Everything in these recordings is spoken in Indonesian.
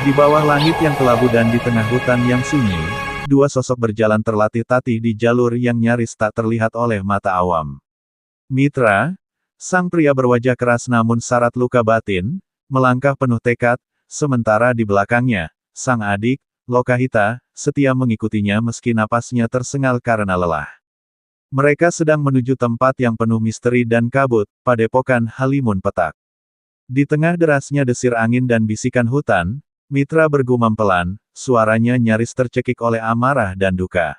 Di bawah langit yang kelabu dan di tengah hutan yang sunyi, dua sosok berjalan terlatih-tatih di jalur yang nyaris tak terlihat oleh mata awam. Mitra, sang pria berwajah keras namun syarat luka batin, melangkah penuh tekad, sementara di belakangnya, sang adik, Lokahita, setia mengikutinya meski napasnya tersengal karena lelah. Mereka sedang menuju tempat yang penuh misteri dan kabut, padepokan Halimun Petak. Di tengah derasnya desir angin dan bisikan hutan, Mitra bergumam pelan, suaranya nyaris tercekik oleh amarah dan duka.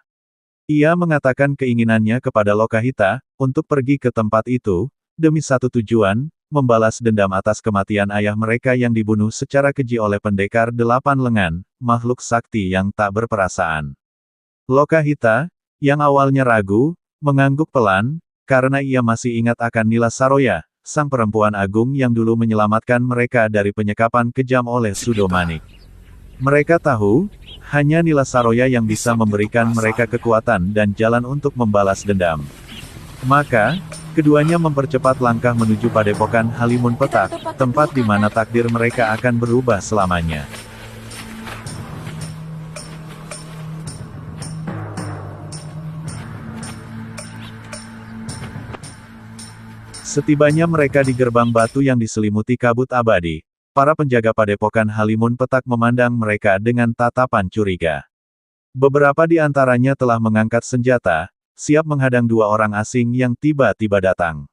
Ia mengatakan keinginannya kepada Lokahita, untuk pergi ke tempat itu, demi satu tujuan, membalas dendam atas kematian ayah mereka yang dibunuh secara keji oleh pendekar delapan lengan, makhluk sakti yang tak berperasaan. Lokahita, yang awalnya ragu, mengangguk pelan, karena ia masih ingat akan Nila Saroya, sang perempuan agung yang dulu menyelamatkan mereka dari penyekapan kejam oleh Sudomanik. Mereka tahu, hanya Nila Saroya yang bisa memberikan mereka kekuatan dan jalan untuk membalas dendam. Maka, keduanya mempercepat langkah menuju padepokan Halimun Petak, tempat di mana takdir mereka akan berubah selamanya. Setibanya mereka di gerbang batu yang diselimuti kabut abadi, para penjaga padepokan Halimun Petak memandang mereka dengan tatapan curiga. Beberapa di antaranya telah mengangkat senjata, siap menghadang dua orang asing yang tiba-tiba datang.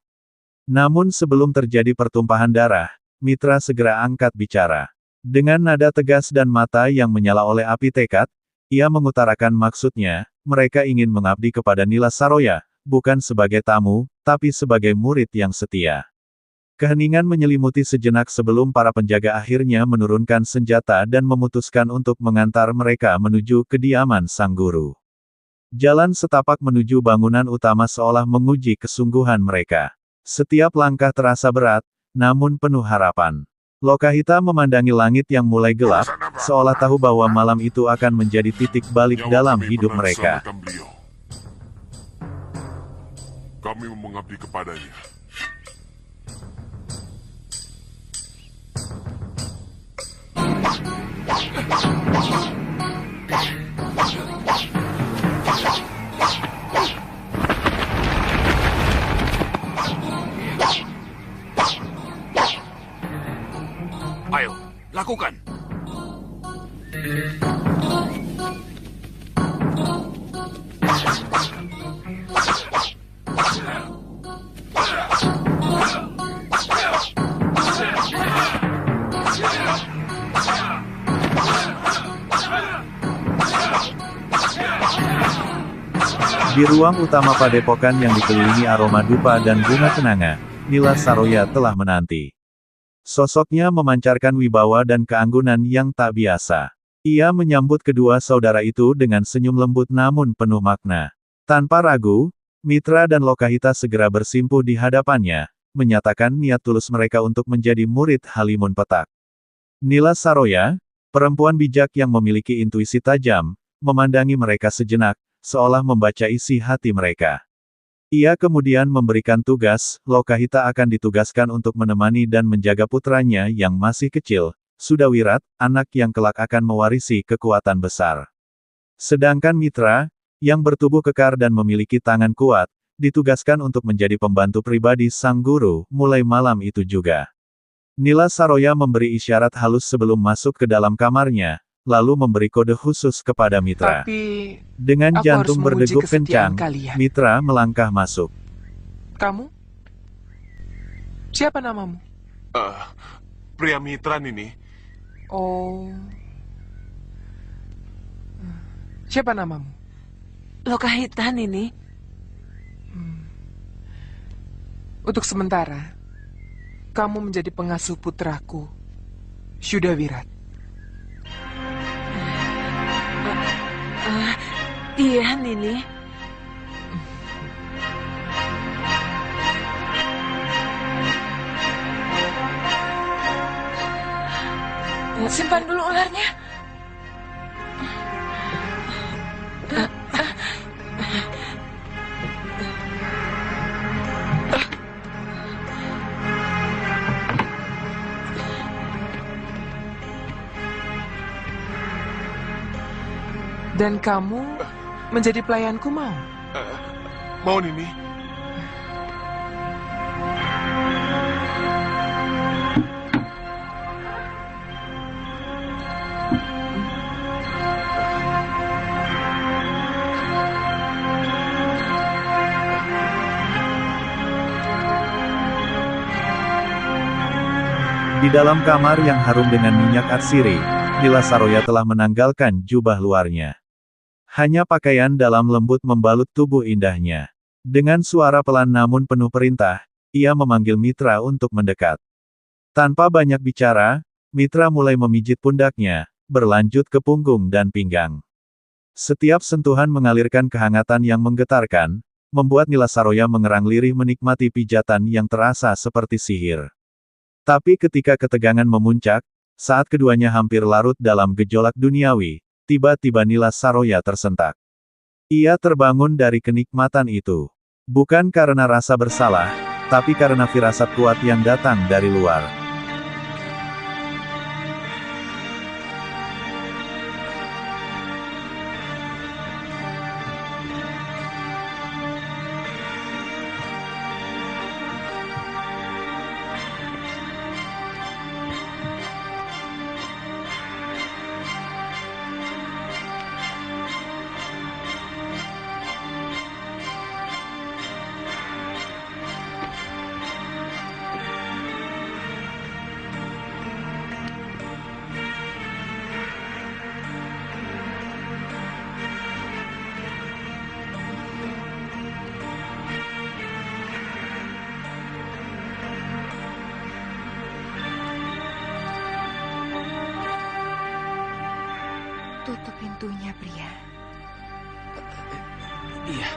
Namun sebelum terjadi pertumpahan darah, Mitra segera angkat bicara. Dengan nada tegas dan mata yang menyala oleh api tekad, ia mengutarakan maksudnya, mereka ingin mengabdi kepada Nila Saroya, bukan sebagai tamu, tapi sebagai murid yang setia. Keheningan menyelimuti sejenak sebelum para penjaga akhirnya menurunkan senjata dan memutuskan untuk mengantar mereka menuju kediaman sang guru. Jalan setapak menuju bangunan utama seolah menguji kesungguhan mereka. Setiap langkah terasa berat, namun penuh harapan. Lokahita memandangi langit yang mulai gelap, seolah tahu bahwa malam itu akan menjadi titik balik dalam hidup mereka. Kami mengabdi kepadanya. Ayo, lakukan. Di ruang utama padepokan yang dikelilingi aroma dupa dan bunga kenanga, Nila Saroya telah menanti. Sosoknya memancarkan wibawa dan keanggunan yang tak biasa. Ia menyambut kedua saudara itu dengan senyum lembut namun penuh makna. Tanpa ragu, Mitra dan Lokahita segera bersimpuh di hadapannya, menyatakan niat tulus mereka untuk menjadi murid Halimun Petak. Nila Saroya, perempuan bijak yang memiliki intuisi tajam, memandangi mereka sejenak, seolah membaca isi hati mereka. Ia kemudian memberikan tugas, Lokahita akan ditugaskan untuk menemani dan menjaga putranya yang masih kecil, Sudawirat, anak yang kelak akan mewarisi kekuatan besar. Sedangkan Mitra, yang bertubuh kekar dan memiliki tangan kuat, ditugaskan untuk menjadi pembantu pribadi sang guru, mulai malam itu juga. Nila Saroya memberi isyarat halus sebelum masuk ke dalam kamarnya, lalu memberi kode khusus kepada Mitra. Tapi, Dengan aku jantung harus menguji berdegup kesetiaan kencang, kalian. Mitra melangkah masuk. Kamu? Siapa namamu? Pria Mitra ini. Oh. Siapa namamu? Lokahitan ini. Untuk sementara, kamu menjadi pengasuh putraku, Sudawirat. Iya, Nini. Simpan dulu ularnya. Dan kamu menjadi pelayanku, mau? Mau Nini? Di dalam kamar yang harum dengan minyak atsiri, Nila Saroya telah menanggalkan jubah luarnya. Hanya pakaian dalam lembut membalut tubuh indahnya. Dengan suara pelan namun penuh perintah, ia memanggil Mitra untuk mendekat. Tanpa banyak bicara, Mitra mulai memijit pundaknya, berlanjut ke punggung dan pinggang. Setiap sentuhan mengalirkan kehangatan yang menggetarkan, membuat Nila Saroya mengerang lirih menikmati pijatan yang terasa seperti sihir. Tapi ketika ketegangan memuncak, saat keduanya hampir larut dalam gejolak duniawi, tiba-tiba Nila Saroya tersentak. Ia terbangun dari kenikmatan itu. Bukan karena rasa bersalah, tapi karena firasat kuat yang datang dari luar. Tutup pintunya, pria. Iya.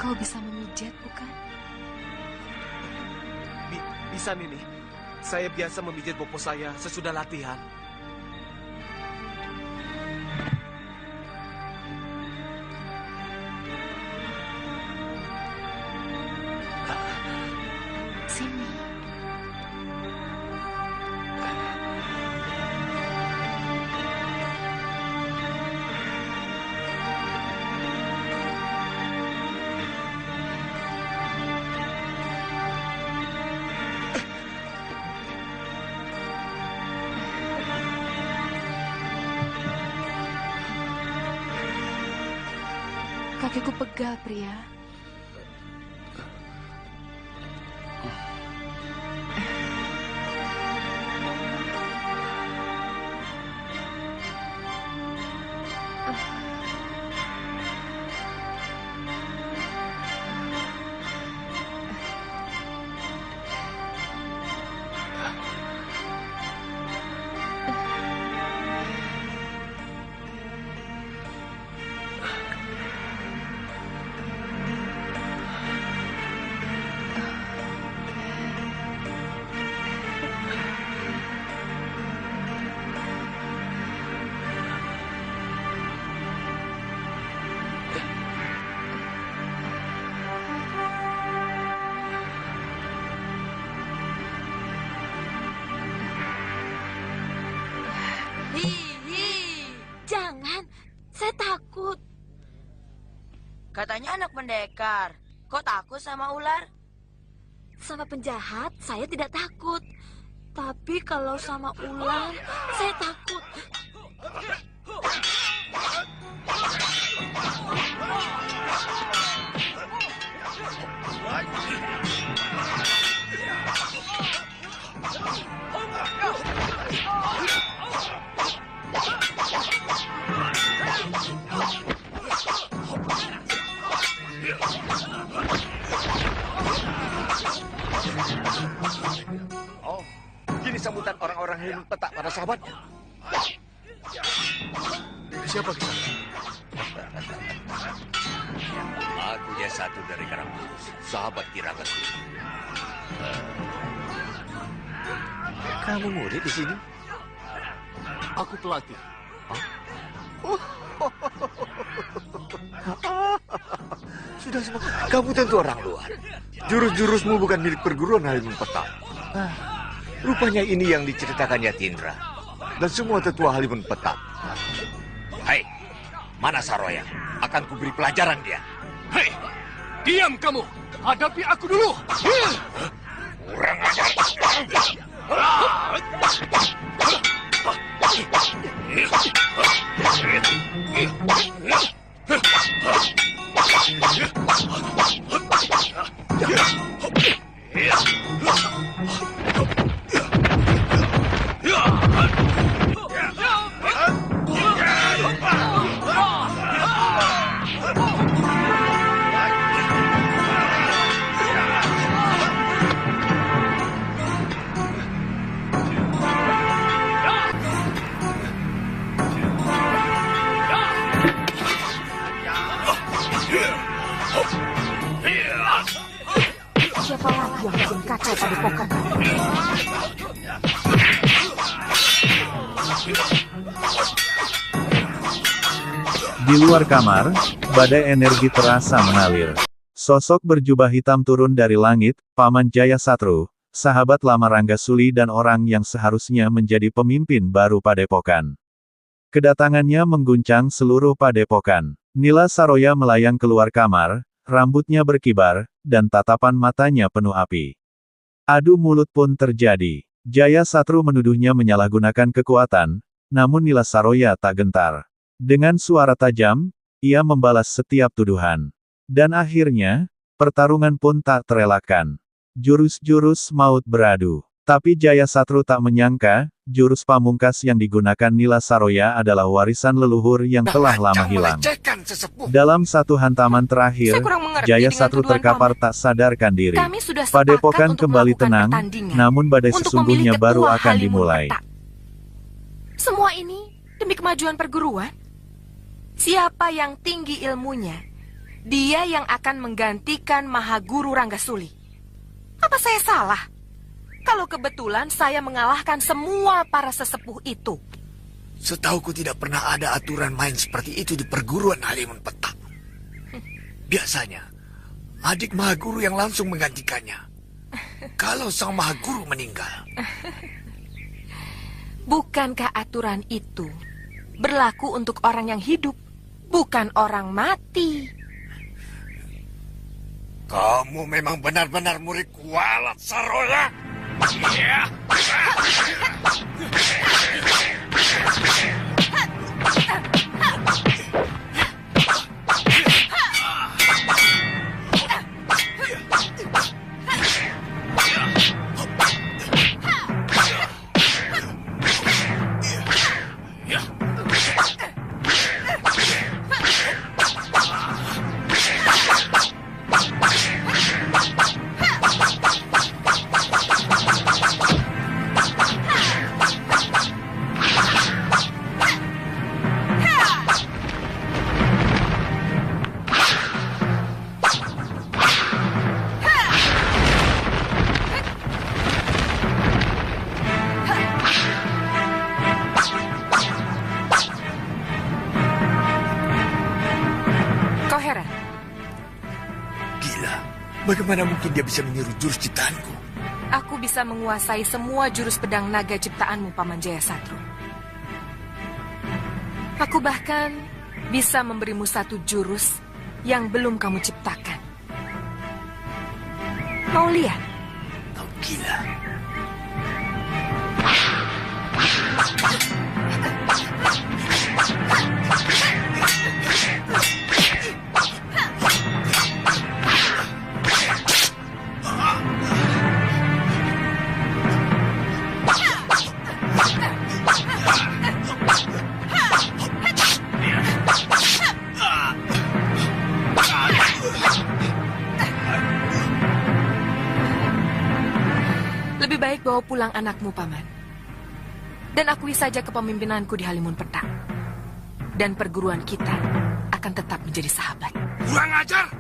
Kau bisa memijat, bukan? Bisa, Nini. Saya biasa memijit bopo saya sesudah latihan. Sini. Kakiku pegal, pria. Hihi, jangan. Saya takut. Katanya anak pendekar. Kok takut sama ular? Sama penjahat, saya tidak takut. Tapi kalau sama ular, saya takut. Oh, gini sambutan orang-orang yang petak pada sahabatnya. Siapa kita? Aku dia satu dari Karangpus, sahabat Kiragatul. Kamu murid di sini? Aku pelatih. Sudah semua. Kamu tentu orang luar. Jurus-jurusmu bukan milik perguruan Halimun Petak. Rupanya ini yang diceritakan Yatindra. Dan semua tetua Halimun Petak. Hai, mana Saroya? Akan kuberi pelajaran dia. Hei, diam kamu. Hadapi aku dulu. Kurang ajar. Siapa lagi yang bikin kacau pada pokan? Di luar kamar, badai energi terasa mengalir. Sosok berjubah hitam turun dari langit, Paman Jaya Satru, sahabat lama Ranggasuli dan orang yang seharusnya menjadi pemimpin baru Padepokan. Kedatangannya mengguncang seluruh Padepokan. Nila Saroya melayang keluar kamar, rambutnya berkibar, dan tatapan matanya penuh api. Adu mulut pun terjadi. Jaya Satru menuduhnya menyalahgunakan kekuatan, namun Nila Saroya tak gentar. Dengan suara tajam, ia membalas setiap tuduhan. Dan akhirnya, pertarungan pun tak terelakkan. Jurus-jurus maut beradu. Tapi Jaya Satru tak menyangka, jurus pamungkas yang digunakan Nila Saroya adalah warisan leluhur yang telah lama hilang. Dalam satu hantaman terakhir, Jaya Satru terkapar tak sadarkan diri. Padepokan kembali tenang, namun badai sesungguhnya baru akan dimulai. Semua ini demi kemajuan perguruan. Siapa yang tinggi ilmunya, dia yang akan menggantikan Mahaguru Ranggasuli. Apa saya salah kalau kebetulan saya mengalahkan semua para sesepuh itu? Setahuku tidak pernah ada aturan main seperti itu di perguruan Halimun Petak. Biasanya, adik Mahaguru yang langsung menggantikannya. Kalau sang Mahaguru meninggal. Bukankah aturan itu berlaku untuk orang yang hidup, bukan orang mati? Kamu memang benar-benar murid kualat, Saroya. Ya. Bagaimana mungkin dia bisa meniru jurus ciptaanku? Aku bisa menguasai semua jurus pedang naga ciptaanmu, Paman Jaya Satru. Aku bahkan bisa memberimu satu jurus yang belum kamu ciptakan. Mau lihat? Kau gila. Lebih baik bawa pulang anakmu, Paman. Dan akui saja kepemimpinanku di Halimun Petak. Dan perguruan kita akan tetap menjadi sahabat. Kurang ajar!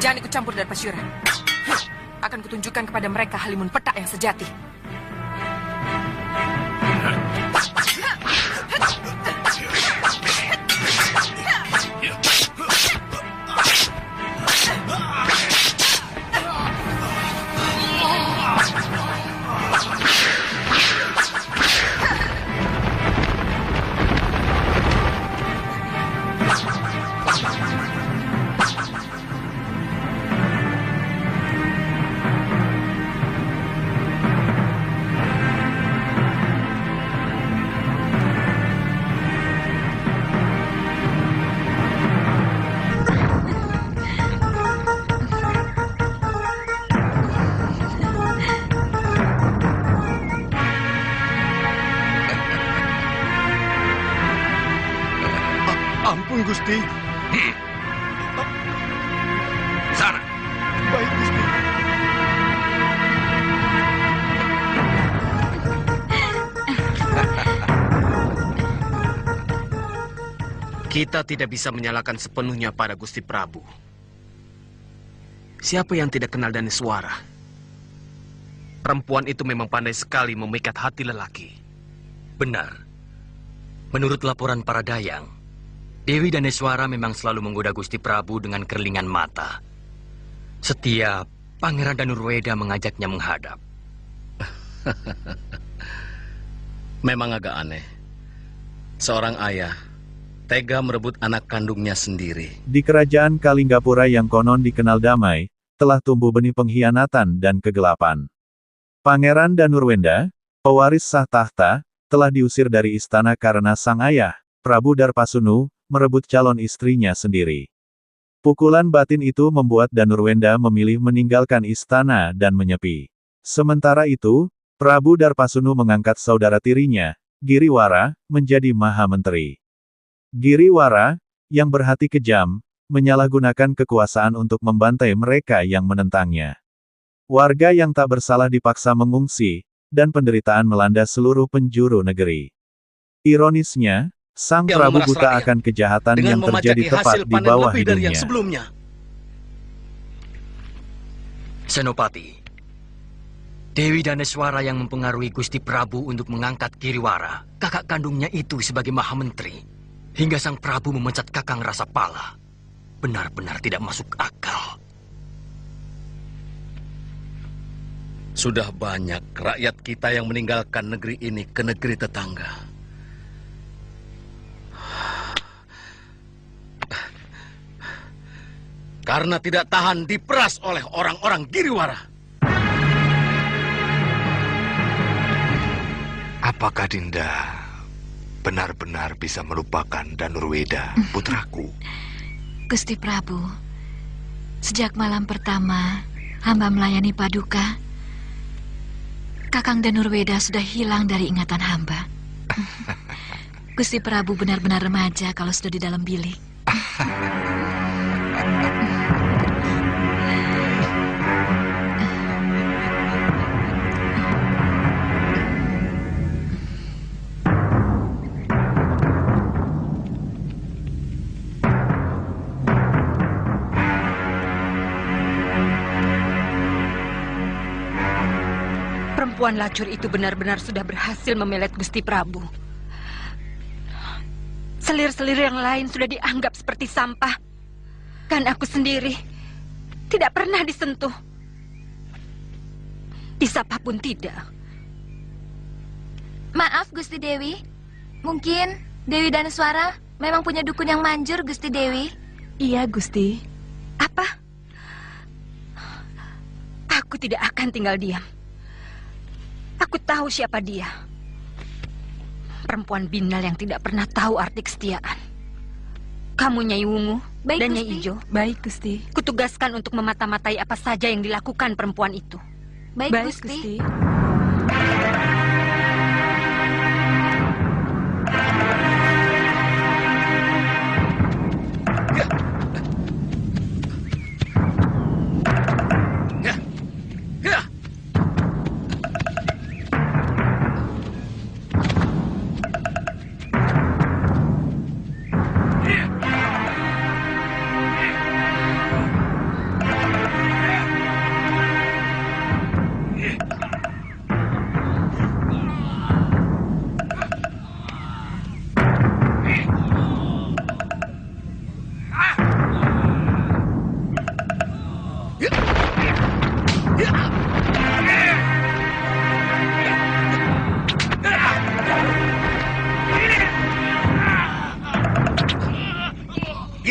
Jangan ikut campur dari Pasyuran. Akan kutunjukkan kepada mereka Halimun Petak yang sejati. Ampun, Gusti. Sana. Baik, Gusti. Kita tidak bisa menyalahkan sepenuhnya pada Gusti Prabu. Siapa yang tidak kenal Daneswara? Perempuan itu memang pandai sekali memikat hati lelaki. Benar. Menurut laporan para dayang, Dewi Daneswara memang selalu menggoda Gusti Prabu dengan kerlingan mata. Setiap Pangeran Danurweda mengajaknya menghadap. Memang agak aneh. Seorang ayah tega merebut anak kandungnya sendiri. Di kerajaan Kalinggapura yang konon dikenal damai, telah tumbuh benih pengkhianatan dan kegelapan. Pangeran Danurwenda, pewaris sah tahta, telah diusir dari istana karena sang ayah, Prabu Darpasunu, merebut calon istrinya sendiri. Pukulan batin itu membuat Danurwenda memilih meninggalkan istana dan menyepi. Sementara itu, Prabu Darpasunu mengangkat saudara tirinya, Giriwara, menjadi Maha Menteri. Giriwara, yang berhati kejam, menyalahgunakan kekuasaan untuk membantai mereka yang menentangnya. Warga yang tak bersalah dipaksa mengungsi, dan penderitaan melanda seluruh penjuru negeri. Ironisnya, Sang Prabu buta akan kejahatan yang terjadi tepat di bawah hidungnya. Senopati, Dewi Daneswara yang mempengaruhi Gusti Prabu untuk mengangkat Giriwara, kakak kandungnya itu sebagai Maha Menteri, hingga Sang Prabu memecat Kakang Rasapala. Benar-benar tidak masuk akal. Sudah banyak rakyat kita yang meninggalkan negeri ini ke negeri tetangga. Karena tidak tahan diperas oleh orang-orang Giriwara. Apakah Dinda benar-benar bisa melupakan Danurweda, putraku? Gusti Prabu, sejak malam pertama hamba melayani Paduka, Kakang Danurweda sudah hilang dari ingatan hamba. Gusti Prabu benar-benar remaja kalau sudah di dalam bilik. Perempuan lacur itu benar-benar sudah berhasil memelet Gusti Prabu. Selir-selir yang lain sudah dianggap seperti sampah. Dan aku sendiri tidak pernah disentuh. Disapa pun tidak. Maaf, Gusti Dewi. Mungkin Dewi Daneswara memang punya dukun yang manjur, Gusti Dewi. Iya, Gusti. Apa? Aku tidak akan tinggal diam. Aku tahu siapa dia. Perempuan binal yang tidak pernah tahu arti kesetiaan. Kamu Nyai Wungu dan Nyai Ijo. Baik, Gusti. Kutugaskan untuk memata-matai apa saja yang dilakukan perempuan itu. Baik, Gusti.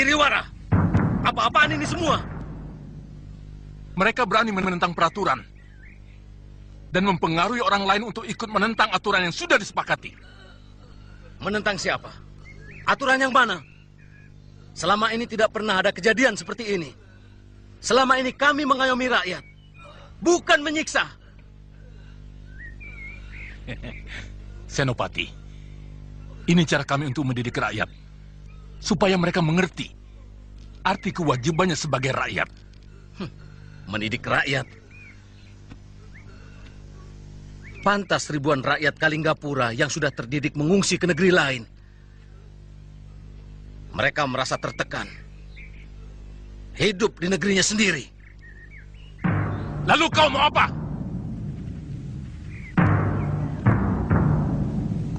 Giriwara, apa-apaan ini semua? Mereka berani menentang peraturan dan mempengaruhi orang lain untuk ikut menentang aturan yang sudah disepakati. Menentang siapa? Aturan yang mana? Selama ini tidak pernah ada kejadian seperti ini. Selama ini kami mengayomi rakyat, bukan menyiksa. Senopati, ini cara kami untuk mendidik rakyat, supaya mereka mengerti arti kewajibannya sebagai rakyat. Mendidik rakyat. Pantas ribuan rakyat Kalinggapura yang sudah terdidik mengungsi ke negeri lain. Mereka merasa tertekan. Hidup di negerinya sendiri. Lalu kau mau apa?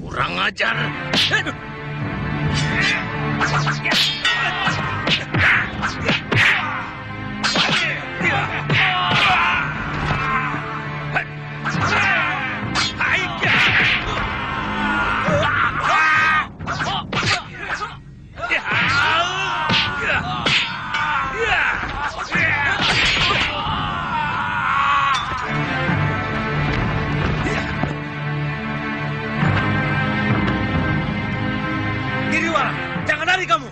Kurang ajar. Giriwara, jangan lari kamu.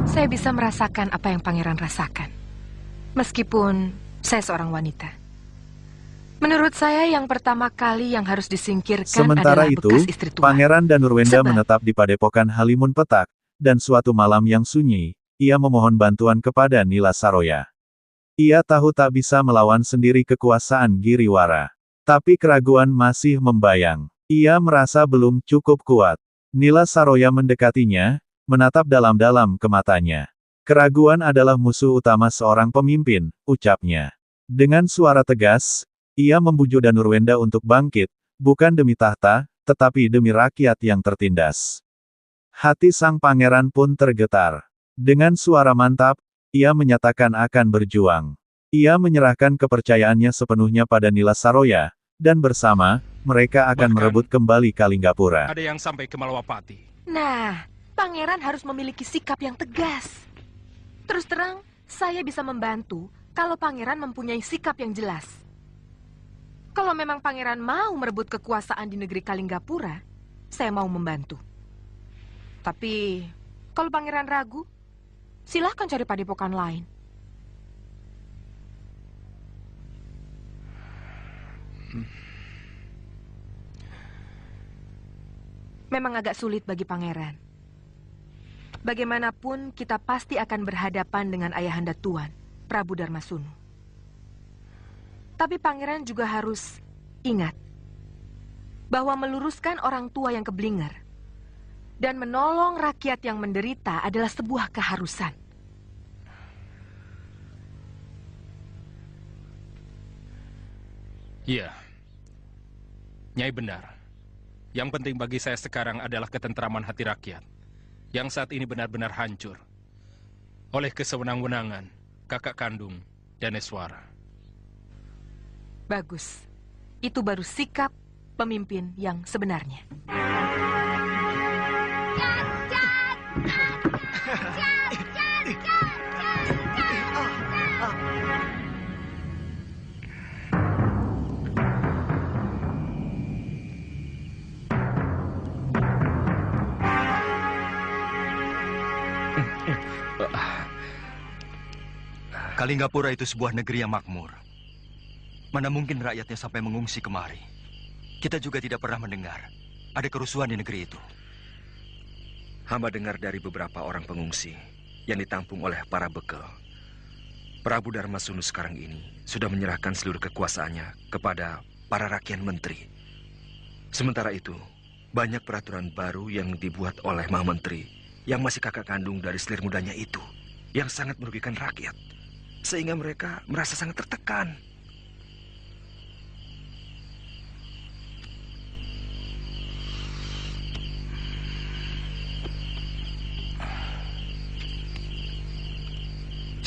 Saya bisa merasakan apa yang pangeran rasakan. Meskipun saya seorang wanita. Menurut saya yang pertama kali yang harus disingkirkan Sementara adalah itu, bekas istri tua. Pangeran Danurwenda Sebab- menetap di padepokan Halimun Petak, dan suatu malam yang sunyi, ia memohon bantuan kepada Nila Saroya. Ia tahu tak bisa melawan sendiri kekuasaan Giriwara. Tapi keraguan masih membayang. Ia merasa belum cukup kuat. Nila Saroya mendekatinya, menatap dalam-dalam ke matanya. Keraguan adalah musuh utama seorang pemimpin, ucapnya. Dengan suara tegas, ia membujuk Danurwenda untuk bangkit, bukan demi tahta, tetapi demi rakyat yang tertindas. Hati sang pangeran pun tergetar. Dengan suara mantap, ia menyatakan akan berjuang. Ia menyerahkan kepercayaannya sepenuhnya pada Nila Saroya, dan bersama, mereka akan merebut kembali Kalinggapura. Ada yang sampai ke Malawapati. Nah, pangeran harus memiliki sikap yang tegas. Terus terang, saya bisa membantu kalau pangeran mempunyai sikap yang jelas. Kalau memang pangeran mau merebut kekuasaan di negeri Kalinggapura, saya mau membantu. Tapi, kalau pangeran ragu, silahkan cari padepokan lain. Memang agak sulit bagi pangeran. Bagaimanapun, kita pasti akan berhadapan dengan ayahanda Tuan, Prabu Darmasunu. Tapi pangeran juga harus ingat bahwa meluruskan orang tua yang keblinger dan menolong rakyat yang menderita adalah sebuah keharusan. Iya, Nyai benar. Yang penting bagi saya sekarang adalah ketentraman hati rakyat, yang saat ini benar-benar hancur oleh kesewenang-wenangan kakak kandung Daneswara. Bagus. Itu baru sikap pemimpin yang sebenarnya. Kalinggapura itu sebuah negeri yang makmur. Mana mungkin rakyatnya sampai mengungsi kemari. Kita juga tidak pernah mendengar ada kerusuhan di negeri itu. Hamba dengar dari beberapa orang pengungsi yang ditampung oleh para bekel. Prabu Darmasunu sekarang ini sudah menyerahkan seluruh kekuasaannya kepada para rakyat menteri. Sementara itu, banyak peraturan baru yang dibuat oleh Maha Menteri yang masih kakak kandung dari selir mudanya itu, yang sangat merugikan rakyat, sehingga mereka merasa sangat tertekan.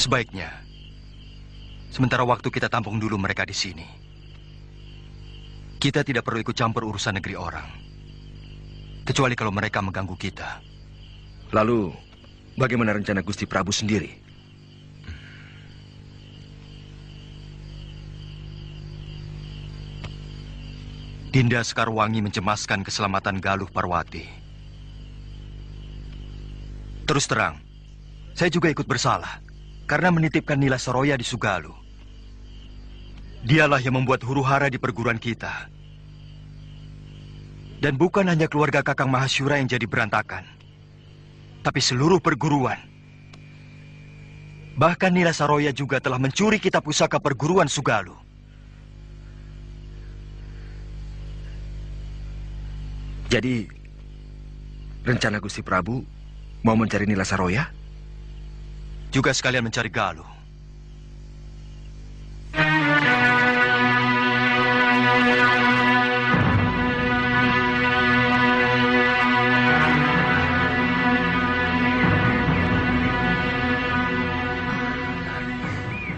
Sebaiknya, sementara waktu kita tampung dulu mereka di sini. Kita tidak perlu ikut campur urusan negeri orang. Kecuali kalau mereka mengganggu kita. Lalu, bagaimana rencana Gusti Prabu sendiri? Dinda Sekarwangi mencemaskan keselamatan Galuh Parwati. Terus terang, saya juga ikut bersalah karena menitipkan Nila Saroya di Sugalu. Dialah yang membuat huru-hara di perguruan kita. Dan bukan hanya keluarga Kakang Mahasyura yang jadi berantakan, tapi seluruh perguruan. Bahkan Nila Saroya juga telah mencuri kitab pusaka perguruan Sugalu. Jadi, rencana Gusti Prabu mau mencari Nila Saroya? Juga sekalian mencari Galuh.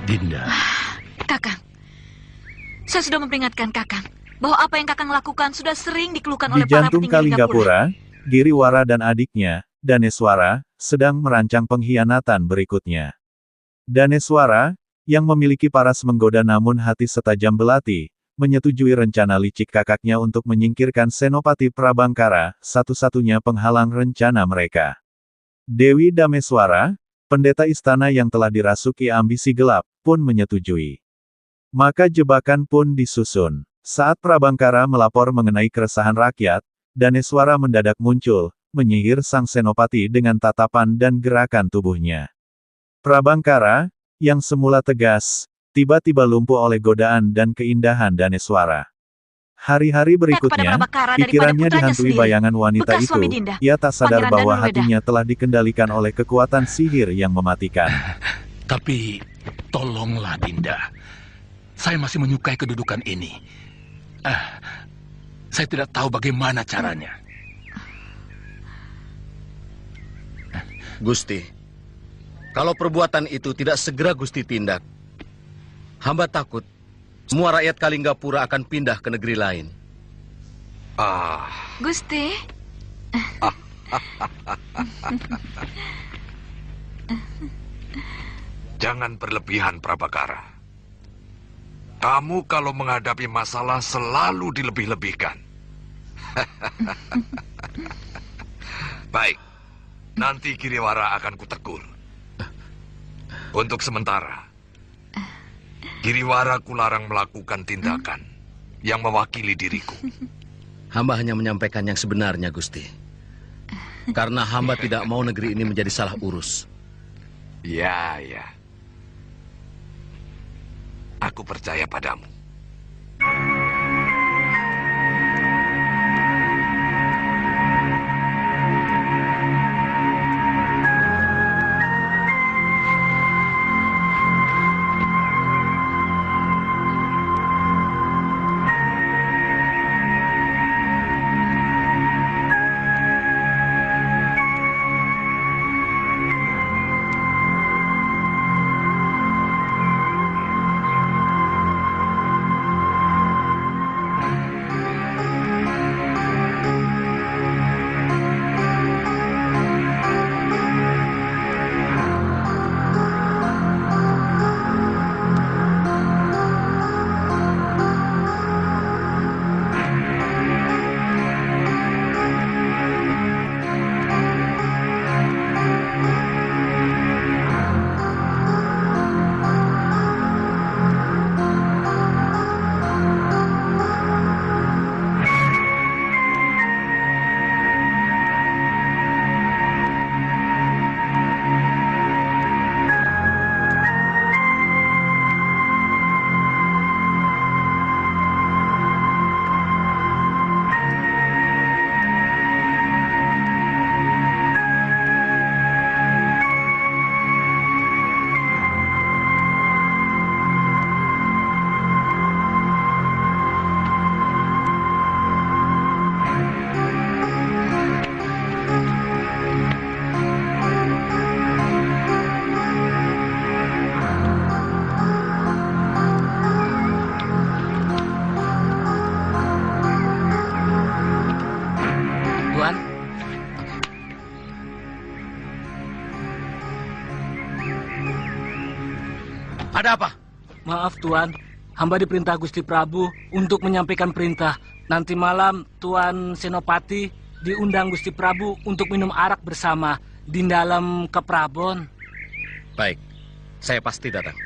Dinda. Kakang, saya sudah memperingatkan Kakang bahwa apa yang Kakang lakukan sudah sering dikeluhkan Di oleh para jantung petinggi Linggapura. Kalinggapura, Giriwara dan adiknya, Daneswara, sedang merancang pengkhianatan berikutnya. Daneswara, yang memiliki paras menggoda namun hati setajam belati, menyetujui rencana licik kakaknya untuk menyingkirkan Senopati Prabangkara, satu-satunya penghalang rencana mereka. Dewi Dameswara, pendeta istana yang telah dirasuki ambisi gelap, pun menyetujui. Maka jebakan pun disusun. Saat Prabangkara melapor mengenai keresahan rakyat, Daneswara mendadak muncul, menyihir sang senopati dengan tatapan dan gerakan tubuhnya. Prabangkara, yang semula tegas, tiba-tiba lumpuh oleh godaan dan keindahan Daneswara. Hari-hari berikutnya, pikirannya dihantui bayangan wanita bekas itu. suami Dinda, Ia tak sadar Pangeran bahwa Danuweda. hatinya telah dikendalikan oleh kekuatan sihir yang mematikan. Tapi, tolonglah Dinda. Saya masih menyukai kedudukan ini. Saya tidak tahu bagaimana caranya. Gusti, kalau perbuatan itu tidak segera Gusti tindak, hamba takut semua rakyat Kalinggapura akan pindah ke negeri lain. Gusti. Jangan berlebihan, Prabakara. Kamu kalau menghadapi masalah selalu dilebih-lebihkan. Baik, nanti Giriwara akan kutegur. Untuk sementara, Giriwara kularang melakukan tindakan yang mewakili diriku. Hamba hanya menyampaikan yang sebenarnya, Gusti. Karena hamba tidak mau negeri ini menjadi salah urus. Ya. Aku percaya padamu. Ada apa? Maaf Tuan, hamba diperintah Gusti Prabu untuk menyampaikan perintah. Nanti malam Tuan Senopati diundang Gusti Prabu untuk minum arak bersama di dalam keprabon. Baik, saya pasti datang.